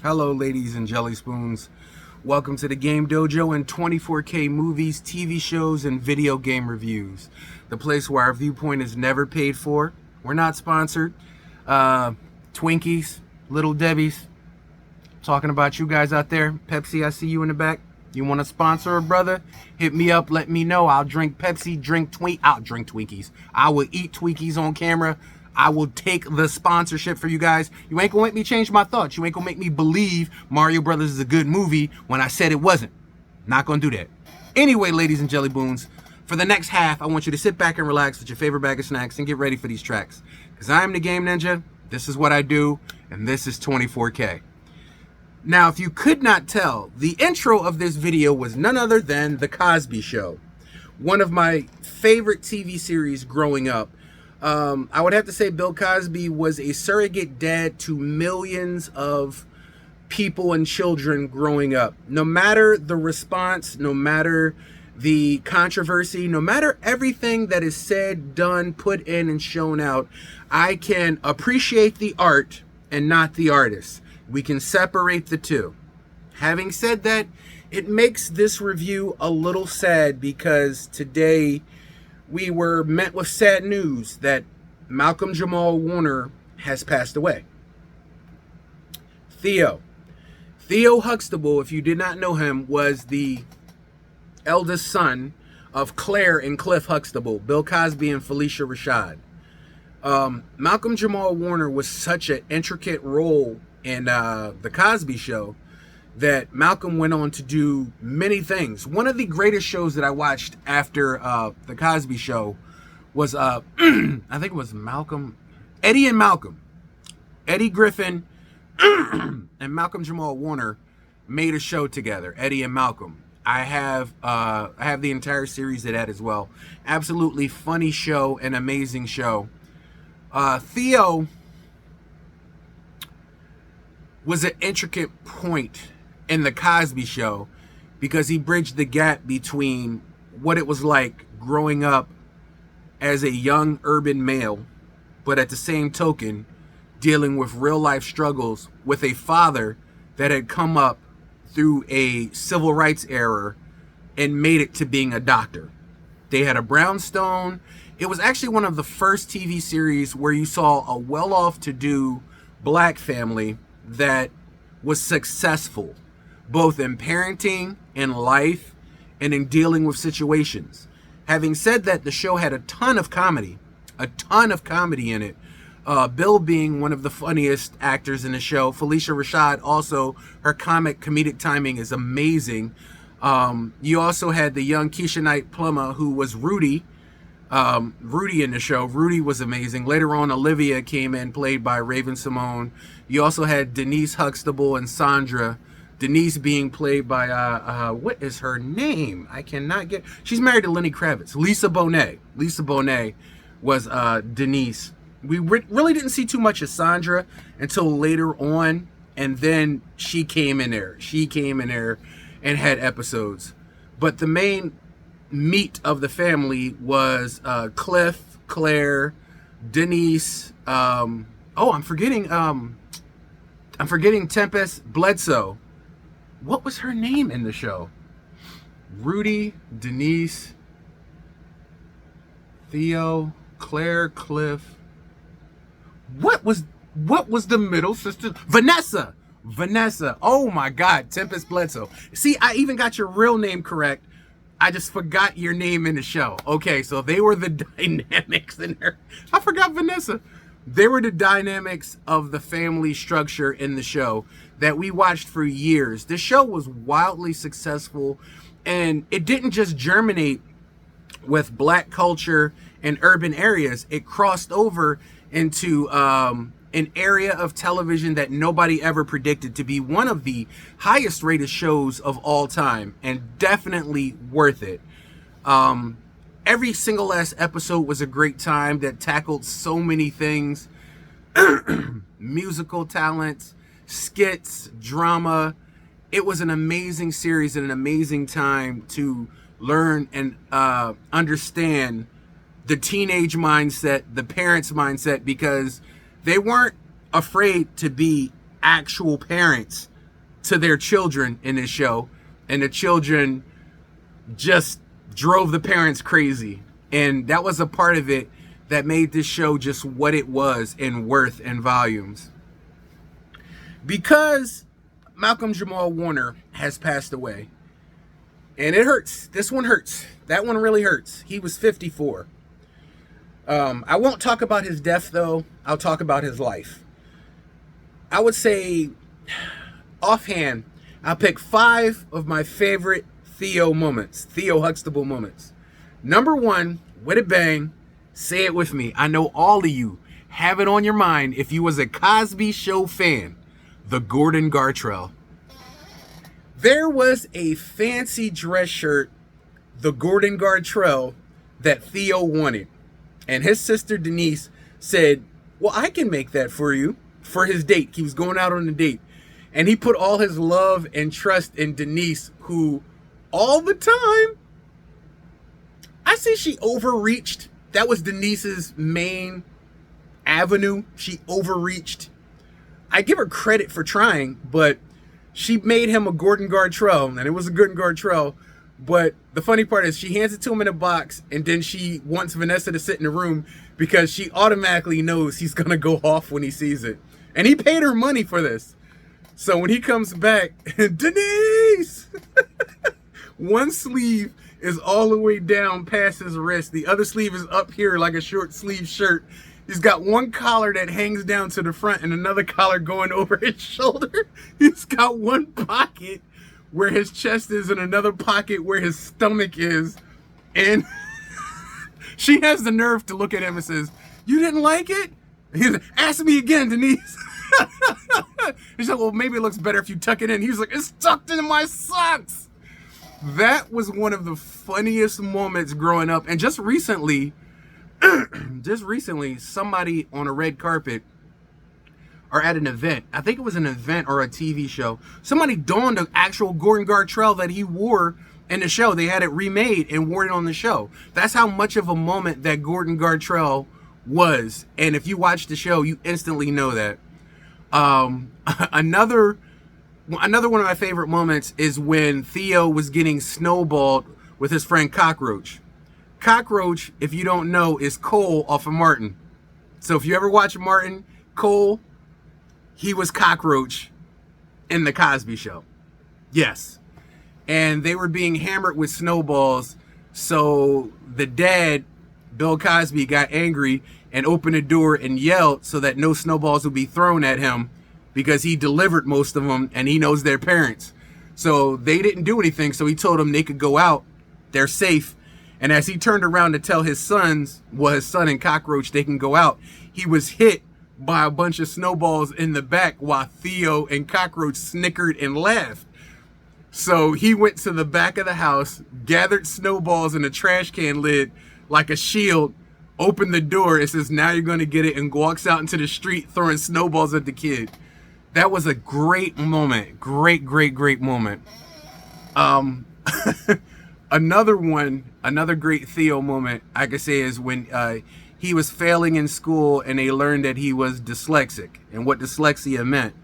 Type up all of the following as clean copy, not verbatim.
Hello, ladies and jelly spoons. Welcome to the Game Dojo and 24K movies, TV shows, and video game reviews. The place where our viewpoint is never paid for. We're not sponsored. Twinkies, Little Debbie's. Talking about you guys out there. Pepsi, I see you in the back. You want to sponsor a brother? Hit me up. Let me know. I'll drink Pepsi, I'll drink Twinkies. I will eat Twinkies on camera. I will take the sponsorship for you guys. You ain't gonna make me change my thoughts. You ain't gonna make me believe Mario Brothers is a good movie when I said it wasn't. Not gonna do that. Anyway, ladies and jelly boons, for the next half, I want you to sit back and relax with your favorite bag of snacks and get ready for these tracks. Because I'm the Game Ninja, this is what I do, and this is 24K. Now, if you could not tell, the intro of this video was none other than The Cosby Show. One of my favorite TV series growing up. I would have to say Bill Cosby was a surrogate dad to millions of people and children growing up. No matter the response, no matter the controversy, no matter everything that is said, done, put in, and shown out, I can appreciate the art and not the artist. We can separate the two. Having said that, it makes this review a little sad because today we were met with sad news that Malcolm Jamal Warner has passed away. Theo Huxtible, if you did not know him, was the eldest son of Claire and Cliff Huxtable, Bill Cosby and Felicia Rashad. Malcolm Jamal Warner was such an intricate role in The Cosby Show that Malcolm went on to do many things. One of the greatest shows that I watched after The Cosby Show was, I think it was Eddie and Malcolm. Eddie Griffin and Malcolm Jamal Warner made a show together, Eddie and Malcolm. I have the entire series of that as well. Absolutely funny show, an amazing show. Theo was an intricate point in The Cosby Show because he bridged the gap between what it was like growing up as a young urban male, but at the same token dealing with real life struggles with a father that had come up through a civil rights era and made it to being a doctor. They had a brownstone. It was actually one of the first TV series where you saw a well-off to-do black family that was successful both in parenting, in life, and in dealing with situations. Having said that, the show had a ton of comedy in it. Bill being one of the funniest actors in the show. Felicia Rashad also, her comedic timing is amazing. You also had the young Keisha Knight Plummer, who was Rudy in the show. Rudy was amazing. Later on, Olivia came in, played by Raven Simone. You also had Denise Huxtable and Sandra. Denise being played by, what is her name? She's married to Lenny Kravitz. Lisa Bonet. Lisa Bonet was Denise. We really didn't see too much of Sandra until later on, and then she came in there. And had episodes. But the main meat of the family was Cliff, Claire, Denise. I'm forgetting Tempest Bledsoe. What was her name in the show? Rudy, Denise, Theo, Claire, Cliff. What was the middle sister? Vanessa. Oh my God, Tempest Bledsoe. See, I even got your real name correct. I just forgot your name in the show. Okay, so they were the dynamics in there. I forgot Vanessa. They were the dynamics of the family structure in the show that we watched for years. The show was wildly successful, and it didn't just germinate with black culture in urban areas. It crossed over into an area of television that nobody ever predicted to be one of the highest rated shows of all time, and definitely worth it. Every single last episode was a great time that tackled so many things. Musical talents, skits, drama. It was an amazing series and an amazing time to learn and understand the teenage mindset, the parents' mindset, because they weren't afraid to be actual parents to their children in this show, and the children just drove the parents crazy. And that was a part of it that made this show just what it was in worth and volumes. Because Malcolm Jamal Warner has passed away, and it hurts. This one hurts. That one really hurts. He was 54. I won't talk about his death, though. I'll talk about his life. I would say, offhand, I'll pick 5 of my favorite Theo moments, Theo Huxtible moments. Number 1, with a bang, say it with me. I know all of you have it on your mind if you was a Cosby Show fan. The Gordon Gartrell. There was a fancy dress shirt, the Gordon Gartrell, that Theo wanted. And his sister Denise said, well, I can make that for you, for his date. He was going out on a date. And he put all his love and trust in Denise, who all the time, I say she overreached. That was Denise's main avenue. She overreached. I give her credit for trying, but she made him a Gordon Gartrell, and it was a Gordon Gartrell. But the funny part is she hands it to him in a box, and then she wants Vanessa to sit in the room because she automatically knows he's going to go off when he sees it. And he paid her money for this. So when he comes back, Denise! One sleeve is all the way down past his wrist. The other sleeve is up here like a short sleeve shirt. He's got one collar that hangs down to the front and another collar going over his shoulder. He's got one pocket where his chest is and another pocket where his stomach is. And she has the nerve to look at him and says, you didn't like it? He's like, ask me again, Denise. He's like, well, maybe it looks better if you tuck it in. He's like, it's tucked into my socks. That was one of the funniest moments growing up. And just recently, somebody on a red carpet or at an event, I think it was an event or a TV show, somebody donned an actual Gordon Gartrell that he wore in the show. They had it remade and wore it on the show. That's how much of a moment that Gordon Gartrell was. And if you watch the show, you instantly know that. Another one of my favorite moments is when Theo was getting snowballed with his friend Cockroach. Cockroach, if you don't know, is Cole off of Martin. So if you ever watch Martin, Cole, he was Cockroach in the Cosby Show. Yes. And they were being hammered with snowballs. So the dad, Bill Cosby, got angry and opened the door and yelled so that no snowballs would be thrown at him because he delivered most of them and he knows their parents. So they didn't do anything. So he told them they could go out. They're safe. And as he turned around to tell his sons, well, his son and Cockroach, they can go out, he was hit by a bunch of snowballs in the back while Theo and Cockroach snickered and laughed. So he went to the back of the house, gathered snowballs in a trash can lid like a shield, opened the door and says, now you're going to get it, and walks out into the street throwing snowballs at the kid. That was a great moment. Great moment. Another great Theo moment I could say is when he was failing in school and they learned that he was dyslexic and what dyslexia meant.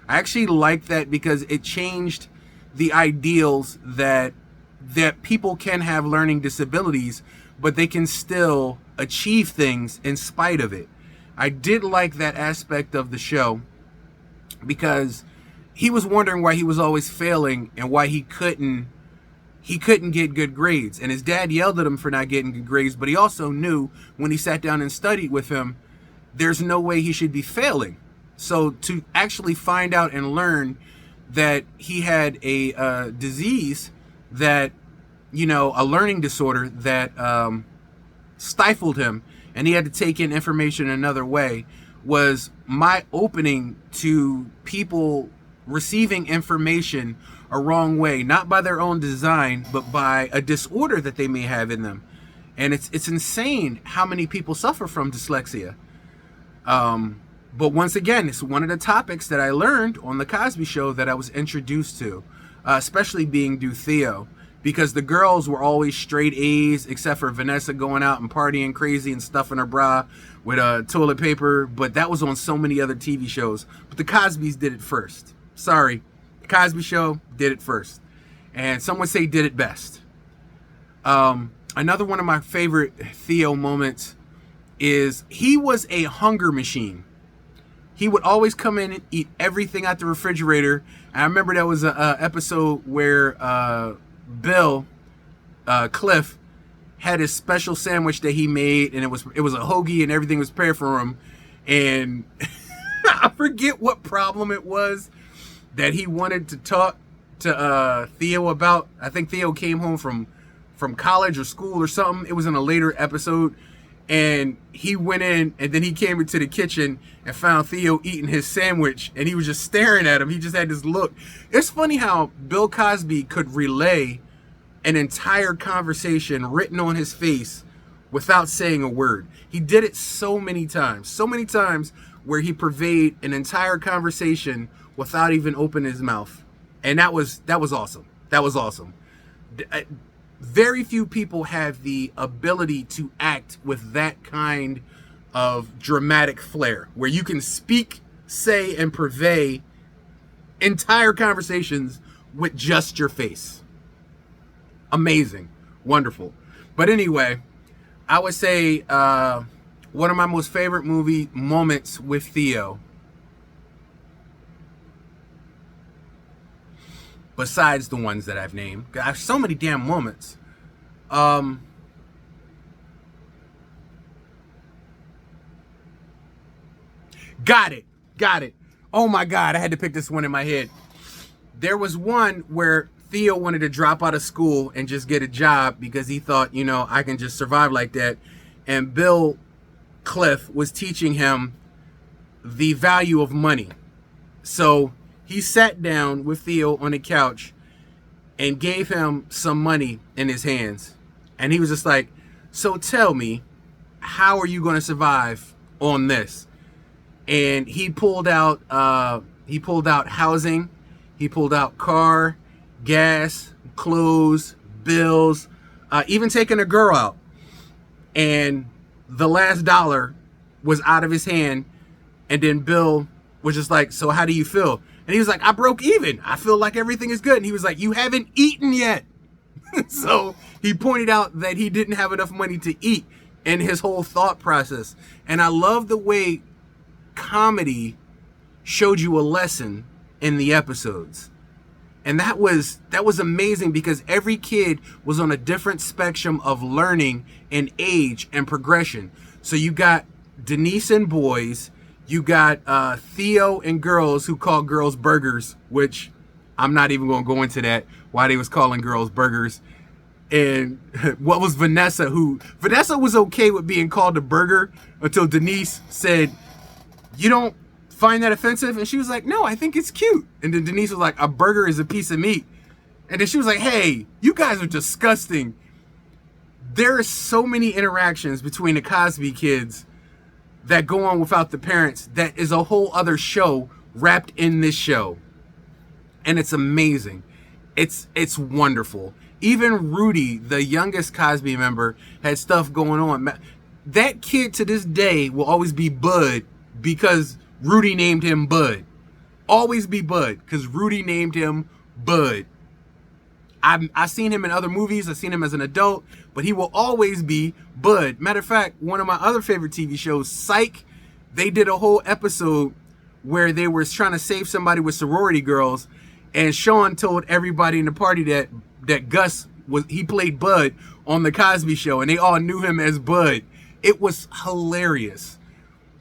I actually liked that because it changed the ideals that people can have learning disabilities, but they can still achieve things in spite of it. I did like that aspect of the show because he was wondering why he was always failing and why he couldn't get good grades. And his dad yelled at him for not getting good grades, but he also knew when he sat down and studied with him, there's no way he should be failing. So to actually find out and learn that he had a disease that, a learning disorder that stifled him and he had to take in information another way was my opening to people receiving information a wrong way, not by their own design, but by a disorder that they may have in them. And it's insane how many people suffer from dyslexia. But once again, it's one of the topics that I learned on the Cosby Show that I was introduced to, especially being due Theo, because the girls were always straight A's, except for Vanessa going out and partying crazy and stuffing her bra with toilet paper. But that was on so many other TV shows. But the Cosbys did it first. Sorry. Cosby Show did it first. And some would say did it best. Another one of my favorite Theo moments is he was a hunger machine. He would always come in and eat everything out the refrigerator. And I remember there was a episode where Cliff, had his special sandwich that he made, and it was a hoagie, and everything was prepared for him. And I forget what problem it was that he wanted to talk to Theo about. I think Theo came home from college or school or something. It was in a later episode. And he went in, and then he came into the kitchen and found Theo eating his sandwich, and he was just staring at him. He just had this look. It's funny how Bill Cosby could relay an entire conversation written on his face without saying a word. He did it so many times where he pervaded an entire conversation without even opening his mouth. And that was awesome. That was awesome. Very few people have the ability to act with that kind of dramatic flair, where you can speak, say, and purvey entire conversations with just your face. Amazing. Wonderful. But anyway, I would say one of my most favorite movie moments with Theo, besides the ones that I've named, I have so many damn moments. Got it. Oh my God, I had to pick this one in my head. There was one where Theo wanted to drop out of school and just get a job because he thought, I can just survive like that. And Cliff was teaching him the value of money. So he sat down with Theo on the couch and gave him some money in his hands. And he was just like, so tell me, how are you going to survive on this? And he pulled out housing, he pulled out car, gas, clothes, bills, even taking a girl out. And the last dollar was out of his hand. And then Bill was just like, so how do you feel? And he was like, I broke even. I feel like everything is good. And he was like, you haven't eaten yet. So he pointed out that he didn't have enough money to eat and his whole thought process. And I love the way comedy showed you a lesson in the episodes. And that was amazing because every kid was on a different spectrum of learning and age and progression. So you got Denise and boys, you got Theo and girls who call girls burgers, which I'm not even going to go into that, why they was calling girls burgers. And what was Vanessa was okay with being called a burger until Denise said, you don't find that offensive? And she was like, no, I think it's cute. And then Denise was like, a burger is a piece of meat. And then she was like, hey, you guys are disgusting. There are so many interactions between the Cosby kids that go on without the parents that is a whole other show wrapped in this show. And it's amazing. It's wonderful. Even Rudy, the youngest Cosby member, had stuff going on. That kid to this day will always be Bud because Rudy named him Bud. Always be Bud because Rudy named him Bud. I've seen him in other movies. I've seen him as an adult, but he will always be Bud. Matter of fact, one of my other favorite TV shows, Psych, they did a whole episode where they were trying to save somebody with sorority girls, and Sean told everybody in the party that Gus he played Bud on the Cosby Show, and they all knew him as Bud. It was hilarious.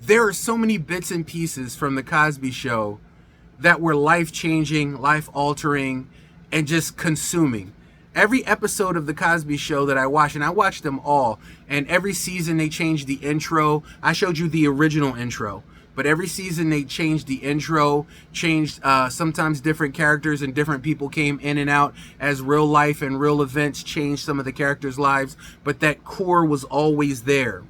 There are so many bits and pieces from the Cosby Show that were life-changing, life-altering, and just consuming. Every episode of the Cosby Show that I watched, and I watched them all, and every season they changed the intro. I showed you the original intro, but every season they changed the intro, changed sometimes different characters and different people came in and out as real life and real events changed some of the characters' lives, but that core was always there.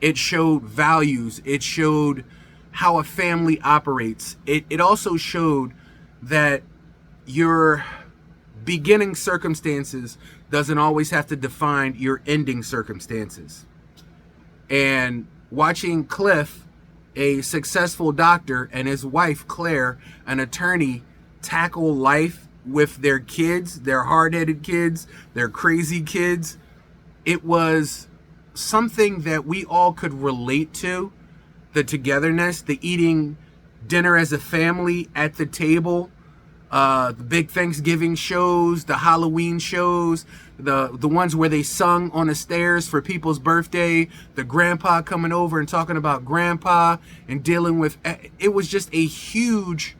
It showed values. It showed how a family operates. It also showed that your beginning circumstances doesn't always have to define your ending circumstances. And watching Cliff, a successful doctor, and his wife, Claire, an attorney, tackle life with their kids, their hard-headed kids, their crazy kids. It was something that we all could relate to. The togetherness, the eating dinner as a family at the table, the big Thanksgiving shows, the Halloween shows, the ones where they sung on the stairs for people's birthday, the grandpa coming over and talking about grandpa and dealing with, it was just a huge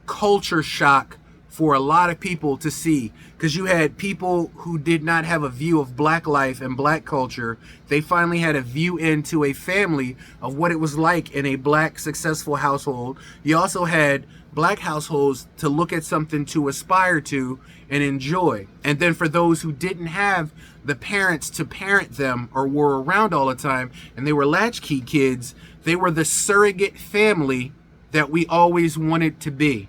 culture shock for a lot of people to see, because you had people who did not have a view of black life and black culture. They finally had a view into a family of what it was like in a black successful household. You also had black households to look at something to aspire to and enjoy. And then for those who didn't have the parents to parent them or were around all the time and they were latchkey kids, they were the surrogate family that we always wanted to be.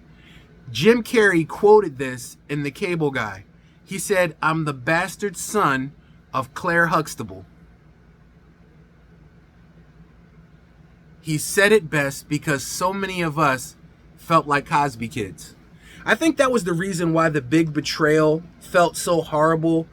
Jim Carrey quoted this in The Cable Guy. He said, "I'm the bastard son of Claire Huxtible." He said it best because so many of us felt like Cosby kids. I think that was the reason why The Big Betrayal felt so horrible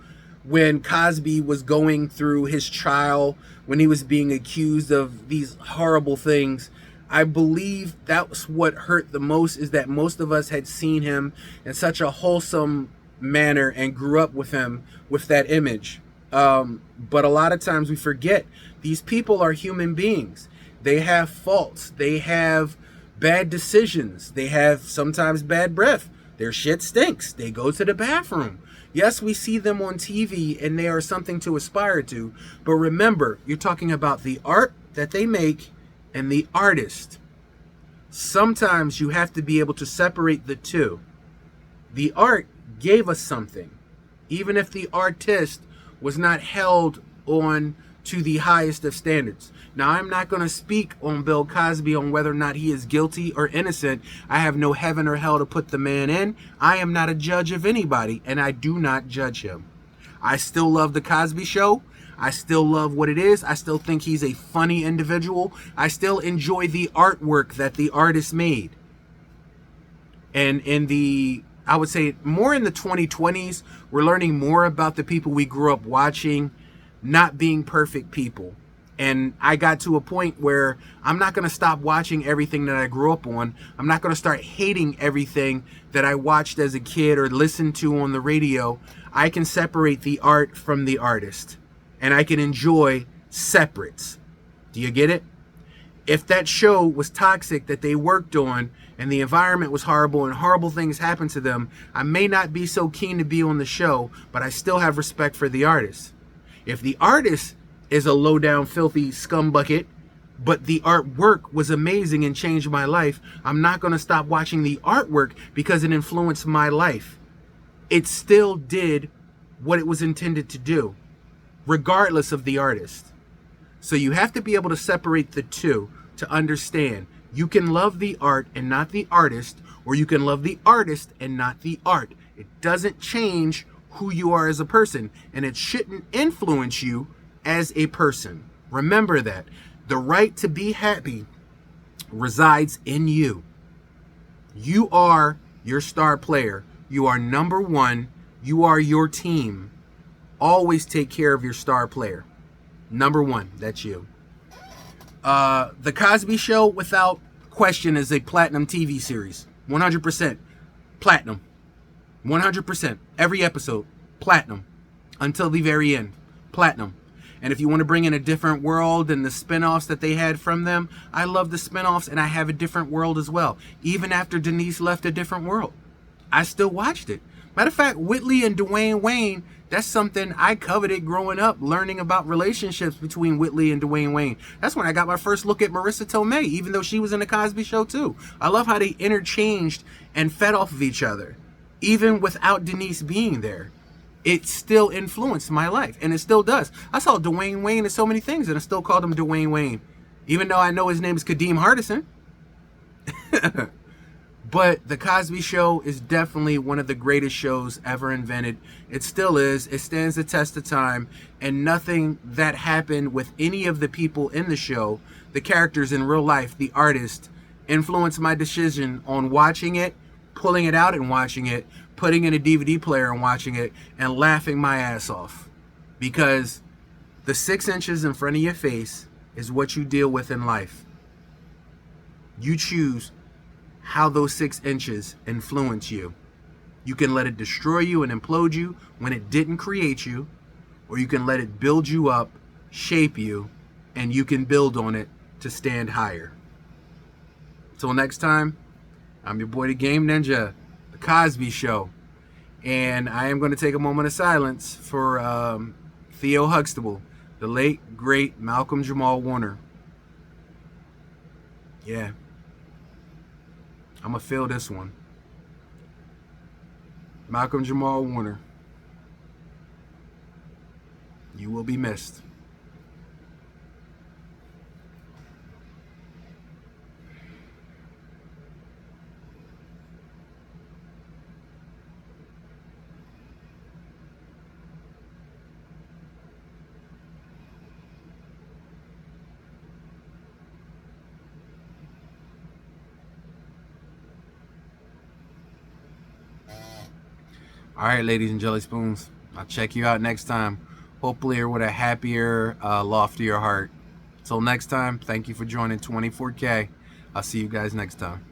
when Cosby was going through his trial, when he was being accused of these horrible things. I believe that's what hurt the most, is that most of us had seen him in such a wholesome manner and grew up with him with that image. But a lot of times we forget these people are human beings. They have faults. They have bad decisions. They have sometimes bad breath. Their shit stinks. They go to the bathroom. Yes, we see them on TV and they are something to aspire to. But remember, you're talking about the art that they make and the artist. Sometimes you have to be able to separate the two. The art gave us something, even if the artist was not held on to the highest of standards. Now, I'm not going to speak on Bill Cosby on whether or not he is guilty or innocent. I have no heaven or hell to put the man in. I am not a judge of anybody, and I do not judge him. I still love The Cosby Show. I still love what it is. I still think he's a funny individual. I still enjoy the artwork that the artist made. And I would say more in the 2020s, we're learning more about the people we grew up watching not being perfect people. And I got to a point where I'm not going to stop watching everything that I grew up on. I'm not going to start hating everything that I watched as a kid or listened to on the radio. I can separate the art from the artist. And I can enjoy separates. Do you get it? If that show was toxic that they worked on and the environment was horrible and horrible things happened to them, I may not be so keen to be on the show, but I still have respect for the artist. If the artist is a low-down, filthy scumbucket, but the artwork was amazing and changed my life, I'm not going to stop watching the artwork because it influenced my life. It still did what it was intended to do, regardless of the artist. So you have to be able to separate the two to understand. You can love the art and not the artist, or you can love the artist and not the art. It doesn't change who you are as a person, and it shouldn't influence you as a person. Remember that. The right to be happy resides in you. You are your star player. You are number one. You are your team. Always take care of your star player. Number one, that's you. The Cosby Show, without question, is a platinum TV series. 100% platinum. 100%. Every episode, platinum. Until the very end, platinum. And if you want to bring in a different world and the spinoffs that they had from them, I love the spinoffs and I have a different world as well. Even after Denise left A Different World, I still watched it. Matter of fact, Whitley and Dwayne Wayne, that's something I coveted growing up, learning about relationships between Whitley and Dwayne Wayne. That's when I got my first look at Marissa Tomei, even though she was in the Cosby Show too. I love how they interchanged and fed off of each other. Even without Denise being there, it still influenced my life, and it still does. I saw Dwayne Wayne in so many things, and I still called him Dwayne Wayne, even though I know his name is Kadeem Hardison. But The Cosby Show is definitely one of the greatest shows ever invented. It still is. It stands the test of time. And nothing that happened with any of the people in the show, the characters in real life, the artist, influenced my decision on watching it pulling it out and watching it, putting in a DVD player and watching it, and laughing my ass off. Because the 6 inches in front of your face is what you deal with in life. You choose how those 6 inches influence you. You can let it destroy you and implode you when it didn't create you, or you can let it build you up, shape you, and you can build on it to stand higher. Till next time, I'm your boy, the Game Ninja, the Cosby Show, and I am going to take a moment of silence for Theo Huxtible, the late, great Malcolm Jamal Warner. Yeah. I'm going to feel this one. Malcolm Jamal Warner, you will be missed. All right, ladies and jelly spoons, I'll check you out next time. Hopefully you're with a happier, loftier heart. Till next time, thank you for joining 24K. I'll see you guys next time.